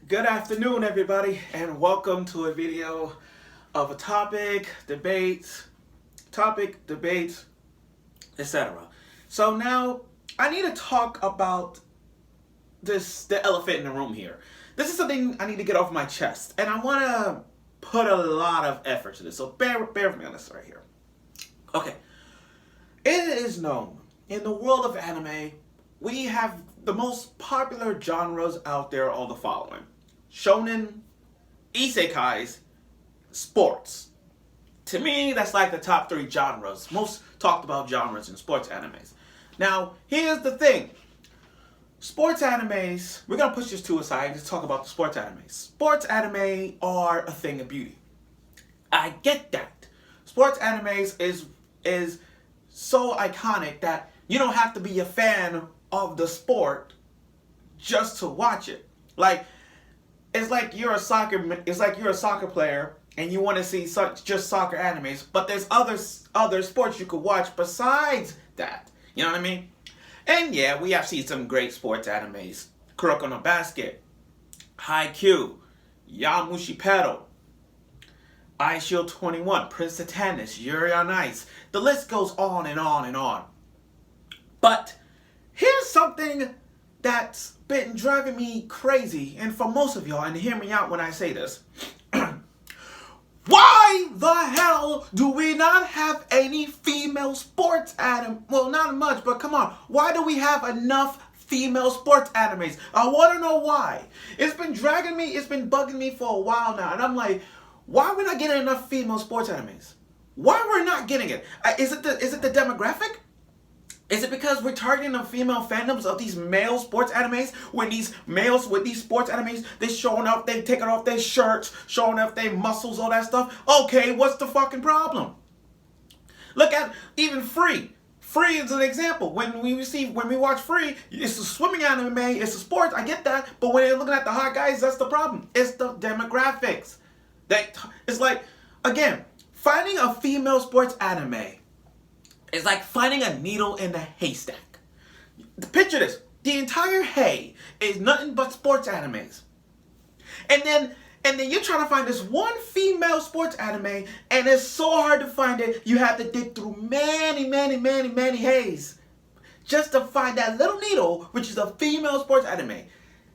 Good afternoon, everybody, and welcome to a video of a topic, debates, etc. So now I need to talk about the elephant in the room here. This is something I need to get off my chest, and I want to put a lot of effort to this. So bear with me on this right here. Okay, it is known in the world of anime, we have the most popular genres out there are the following: shonen, isekais, sports. To me, that's like the top three genres, most talked about genres in sports animes. Now, here's the thing. Sports animes, we're going to push this to a side and just talk about the sports animes. Sports anime are a thing of beauty. I get that. Sports animes is so iconic that you don't have to be a fan of the sport just to watch it. It's like you're a soccer player and you want to see just soccer animes, but there's other sports you could watch besides that. You know what I mean? And yeah, we have seen some great sports animes: Kuroko no Basket, Haikyuu, Yamushi Pedal, Ice Shield 21, Prince of Tennis, Yuri on Ice. The list goes on and on and on. But here's something that's been driving me crazy, and for most of y'all, and hear me out when I say this. Why the hell do we not have any female sports anime? Well, not much, but come on. Why do we have enough female sports animes? I want to know why. It's been bugging me for a while now, and I'm like, why are we not getting enough female sports animes? Why we're not getting it? Is it the demographic? Is it because we're targeting the female fandoms of these male sports animes? When these males with these sports animes, they showing up, they taking off their shirts, showing off their muscles, all that stuff. Okay, what's the fucking problem? Look at even Free. Free is an example. When we watch Free, it's a swimming anime, it's a sports, I get that. But when you're looking at the hot guys, that's the problem. It's the demographics. It's like, again, finding a female sports anime, it's like finding a needle in a haystack. Picture this. The entire hay is nothing but sports animes. And then you're trying to find this one female sports anime, and it's so hard to find it, you have to dig through many hays just to find that little needle, which is a female sports anime.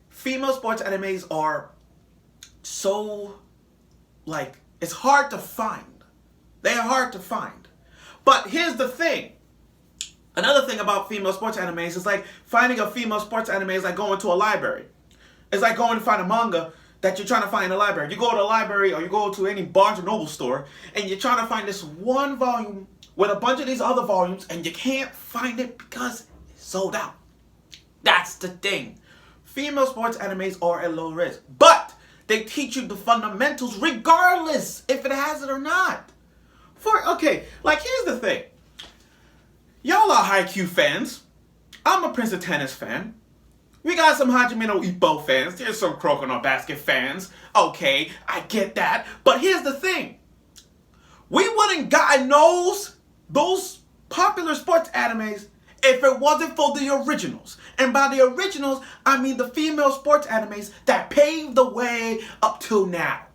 Female sports animes are so, it's hard to find. They are hard to find. But here's the thing. Another thing about female sports animes is like finding a female sports anime is like going to a library. It's like going to find a manga that you're trying to find in a library. You go to a library or you go to any Barnes & Noble store and you're trying to find this one volume with a bunch of these other volumes and you can't find it because it's sold out. That's the thing. Female sports animes are at low risk, but they teach you the fundamentals regardless if it has it or not. Here's the thing. Y'all are Haikyuu fans. I'm a Prince of Tennis fan. We got some Hajime no Ippo fans. There's some Kuroko no Basket fans. Okay, I get that. But here's the thing. We wouldn't gotten those popular sports animes if it wasn't for the originals. And by the originals, I mean the female sports animes that paved the way up till now.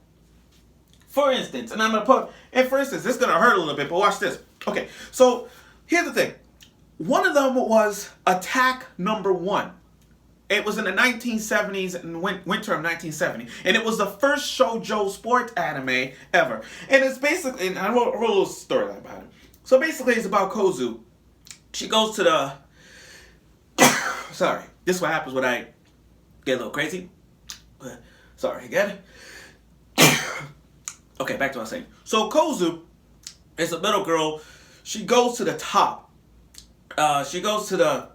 For instance, this is going to hurt a little bit, but watch this. Okay, so here's the thing. One of them was Attack Number 1. It was in the 1970s, in winter of 1970. And it was the first shoujo sports anime ever. And it's basically, and I wrote a little storyline about it. So basically, it's about Kozu. She goes to the... Sorry, this is what happens when I get a little crazy. Sorry, again. Okay, back to what I was saying. So Kozu is a middle girl. She goes to the top. She goes to the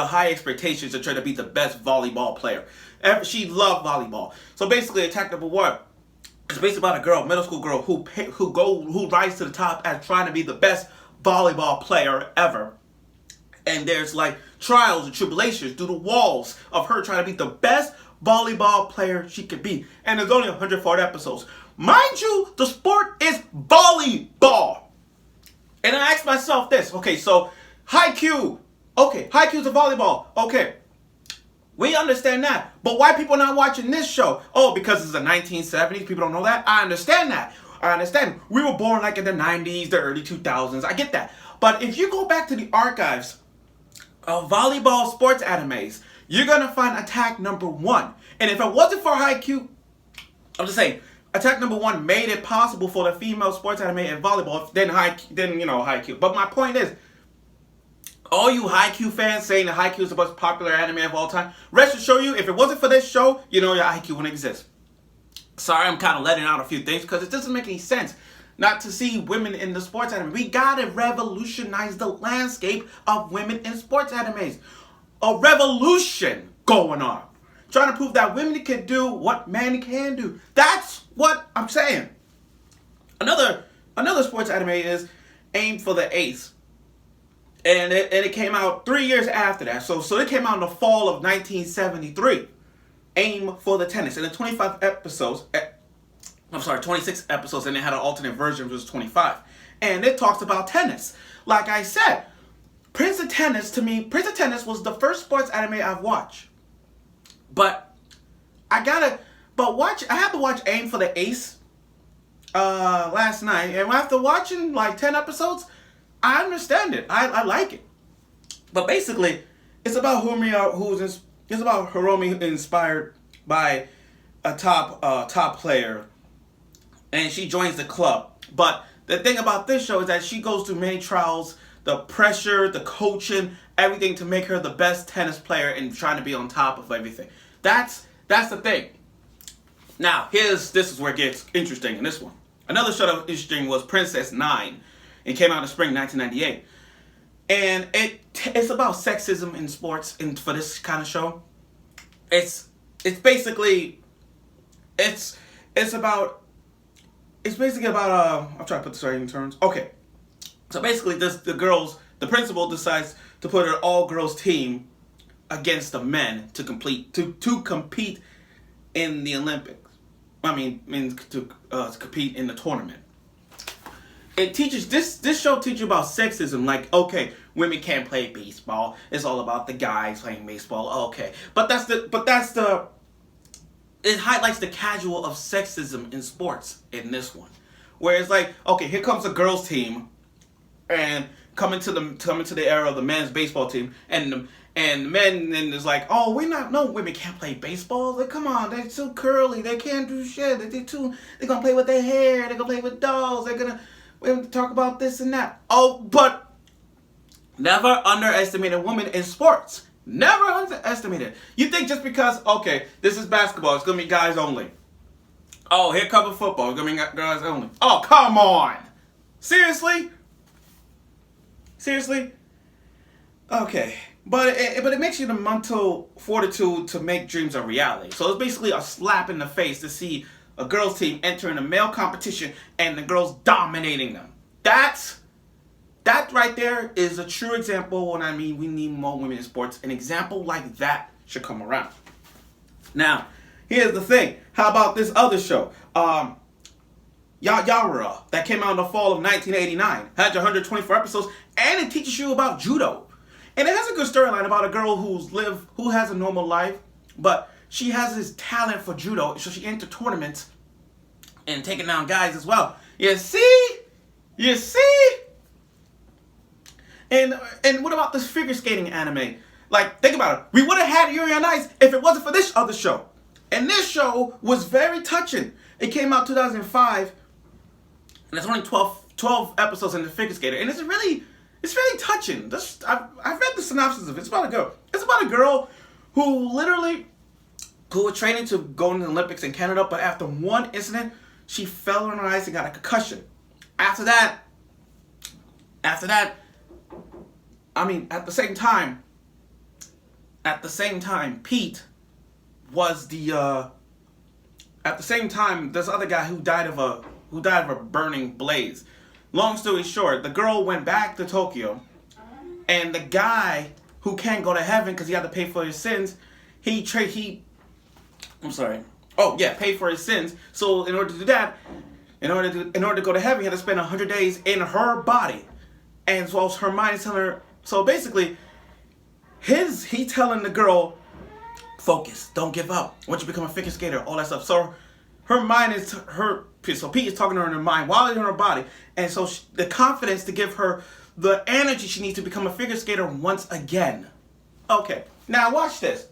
high expectations to try to be the best volleyball player. She loved volleyball. So basically, Attack Number 1 is basically about a girl, middle school girl, who rises to the top as trying to be the best volleyball player ever. And there's like trials and tribulations through the walls of her trying to be the best volleyball player she could be. And there's only 104 episodes. Mind you, the sport is volleyball. And I asked myself this. Okay, so Haikyuu. Okay, Haikyuu's a volleyball. Okay. We understand that. But why people not watching this show? Oh, because it's the 1970s. People don't know that. I understand that. I understand. We were born like in the 90s, the early 2000s. I get that. But if you go back to the archives of volleyball sports animes, you're going to find Attack Number 1. And if it wasn't for Haikyuu, I'm just saying, Attack Number 1 made it possible for the female sports anime and volleyball, then Haikyuu. But my point is, all you Haikyuu fans saying that Haikyuu is the most popular anime of all time, rest assured you, if it wasn't for this show, you know your Haikyuu wouldn't exist. Sorry, I'm kind of letting out a few things because it doesn't make any sense not to see women in the sports anime. We gotta revolutionize the landscape of women in sports animes. A revolution going on. Trying to prove that women can do what men can do. That's what I'm saying. Another sports anime is Aim for the Ace. And it came out 3 years after that. So it came out in the fall of 1973. Aim for the Tennis. And the 26 episodes, and it had an alternate version, which was 25. And it talks about tennis. Like I said, Prince of Tennis was the first sports anime I've watched. But I had to watch Aim for the Ace last night. And after watching like 10 episodes, I understand it. I like it. But basically, it's about Hiromi inspired by a top player, and she joins the club. But the thing about this show is that she goes through many trials, the pressure, the coaching, everything to make her the best tennis player and trying to be on top of everything. That's the thing. Now, this is where it gets interesting in this one. Another show that was interesting was Princess 9. It came out in spring 1998. And it's about sexism in sports, and for this kind of show. It's basically about I'm trying to put this right in terms. Okay. So basically the principal decides to put an all-girls team against the men to compete in the Olympics. To compete in the tournament. It teaches this show teaches you about sexism. Like, okay, women can't play baseball. It's all about the guys playing baseball. Okay, it highlights the casual of sexism in sports in this one, where it's like, okay, here comes a girls team, and coming to the era of the men's baseball team, and the men and it's like, oh, women can't play baseball. Like, come on, they're too curly. They can't do shit. They're gonna play with their hair. They're gonna play with dolls. We have to talk about this and that. Oh, but never underestimate a woman in sports. Never underestimate it. You think just because, okay, this is basketball, it's going to be guys only. Oh, here comes football, it's going to be guys only. Oh, come on. Seriously? Okay. But it makes you the mental fortitude to make dreams a reality. So it's basically a slap in the face to see a girls team entering a male competition and the girls dominating them. That right there is a true example when I mean we need more women in sports. An example like that should come around. Now, here's the thing. How about this other show? Yaoyara, that came out in the fall of 1989. Had 124 episodes, and it teaches you about judo. And it has a good storyline about a girl who has a normal life, but she has this talent for judo, so she entered tournaments and taking down guys as well. You see? And what about this figure skating anime? Like, think about it. We would have had revolutionize if it wasn't for this other show. And this show was very touching. It came out 2005, and there's only 12 episodes in the figure skater, and it's really touching. I've read the synopsis of it. It's about a girl who was training to go into the Olympics in Canada, but after one incident, she fell on her ice and got a concussion. After that, at the same time, Pete was at the same time, this other guy who died of a burning blaze. Long story short, the girl went back to Tokyo, and the guy who can't go to heaven because he had to pay for his sins, pay for his sins. So in order to do that, in order to go to heaven, he had to spend 100 days in her body, and so her mind is telling her. So basically, he telling the girl, focus, don't give up. Once you become a figure skater, all that stuff. So her mind is so Pete is talking to her in her mind while in her body, and so the confidence to give her the energy she needs to become a figure skater once again. Okay, now watch this.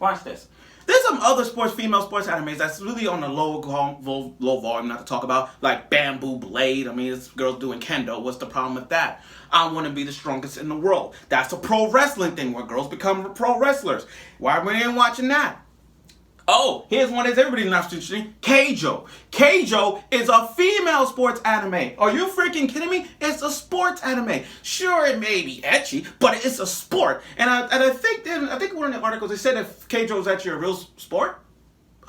Watch this. There's some other female sports animes that's really on the low volume not to talk about, like Bamboo Blade. I mean, this girl's doing kendo. What's the problem with that? I want to be the strongest in the world. That's a pro wrestling thing where girls become pro wrestlers. Why are we ain't watching that? Oh, here's one that's everybody's not interested. Keijo. Keijo is a female sports anime. Are you freaking kidding me? It's a sports anime. Sure, it may be ecchi, but it's a sport. And I think one of the articles they said if Keijo is actually a real sport.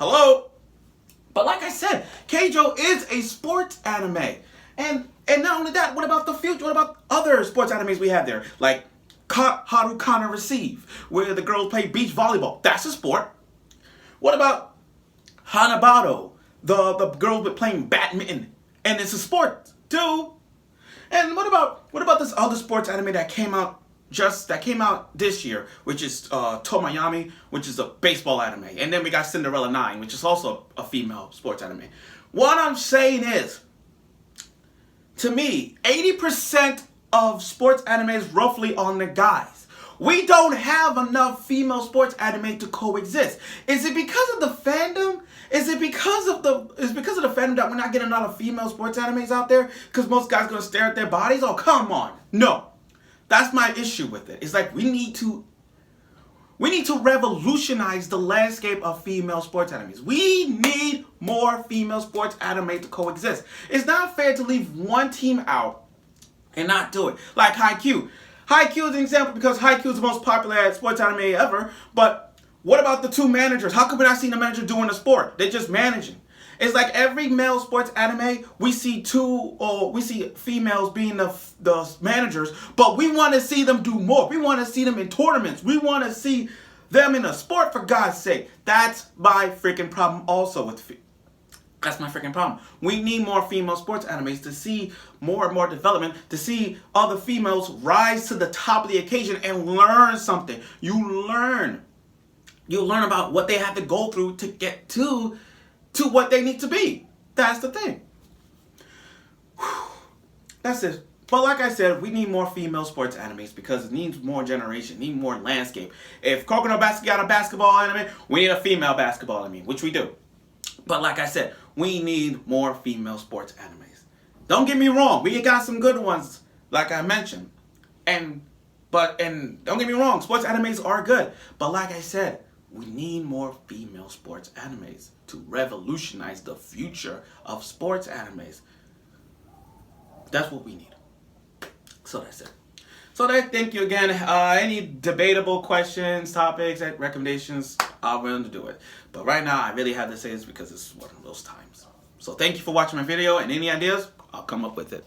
Hello. But like I said, Keijo is a sports anime. And not only that, what about the future? What about other sports animes we have there? Like Harukana Receive, where the girls play beach volleyball. That's a sport. What about Hanabado, the girls with playing badminton, and it's a sport too. And what about this other sports anime that came out this year, which is Tomoyami, which is a baseball anime, and then we got Cinderella 9, which is also a female sports anime. What I'm saying is, to me, 80% of sports anime is roughly on the guys. We don't have enough female sports anime to coexist. Is it because of the fandom? Is it because of the fandom that we're not getting a lot of female sports animes out there? Because most guys are gonna stare at their bodies? Oh, come on. No. That's my issue with it. It's like we need to revolutionize the landscape of female sports animes. We need more female sports anime to coexist. It's not fair to leave one team out and not do it. Like Haikyuu. Haikyuu is an example because Haikyuu is the most popular sports anime ever, but what about the two managers? How come we're not seeing the manager doing the sport? They're just managing. It's like every male sports anime, we see females being the managers, but we want to see them do more. We want to see them in tournaments. We want to see them in a sport, for God's sake. That's my freaking problem also with That's my freaking problem. We need more female sports animes to see more and more development, to see other females rise to the top of the occasion and learn something. You learn about what they have to go through to get to what they need to be. That's the thing. That's it. But like I said, we need more female sports animes because it needs more generation, need more landscape. If Coconut Basket got a basketball anime, we need a female basketball anime, which we do. But like I said, we need more female sports animes. Don't get me wrong, we got some good ones, like I mentioned. And don't get me wrong, sports animes are good. But like I said, we need more female sports animes to revolutionize the future of sports animes. That's what we need. So that's it. So thank you again. Any debatable questions, topics, recommendations, I'm willing to do it. But right now, I really have to say this because it's one of those times. So thank you for watching my video, and any ideas, I'll come up with it.